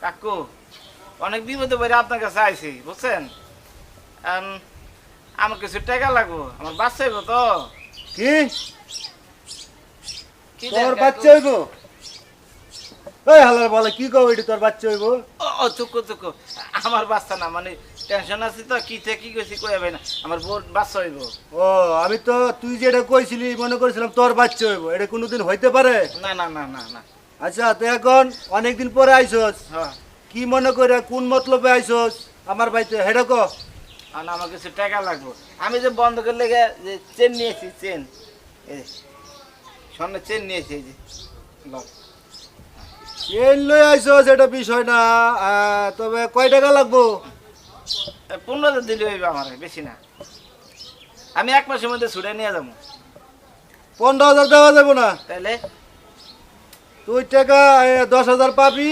কাকু অনেক বিপদে পড়ে আপনার কাছে আইছি বুঝছেন। আমার কিছু টাকা লাগবো, আমার বাচ্চা হইব তো। কি কি তোর দেন বাচ্চা হইব? ওই হালার বলে কি কও এটি তোর বাচ্চা হইব? ও চুকু চুকু, আমার বাচ্চা না, মানে টেনশন আছে তো, কি থেকে কি কইছি কই হবে না, আমার বোর বাচ্চা হইব। ও আমি তো তুই যেটা কইছিলি মনে করেছিলাম তোর বাচ্চা হইব, এটা কোনোদিন হইতে পারে? না না না না না। আচ্ছা তুই এখন অনেকদিন পরে আইছস, হ্যাঁ, কি মনে করে কোন মতলবে আইছস আমার বাড়িতে হেডা ক। আর আমার কিছু টাকা লাগবো। আমি যে বন্ধ করে লেগে যে চেন নিয়েছি, চেন এই স্বর্ণের চেন নিয়েছি, এই যে লও। চেন লই আইছস এটা বিষয় না, তবে কয় টাকা লাগবো? 15 দিলে হইবে আমার, বেশি না। আমি 1 মাসের মধ্যে ছুটে নিয়ে যাবো। 15,000 দেওয়া যাবো না? তাইলে তুই টাকা 10,000 পাবি,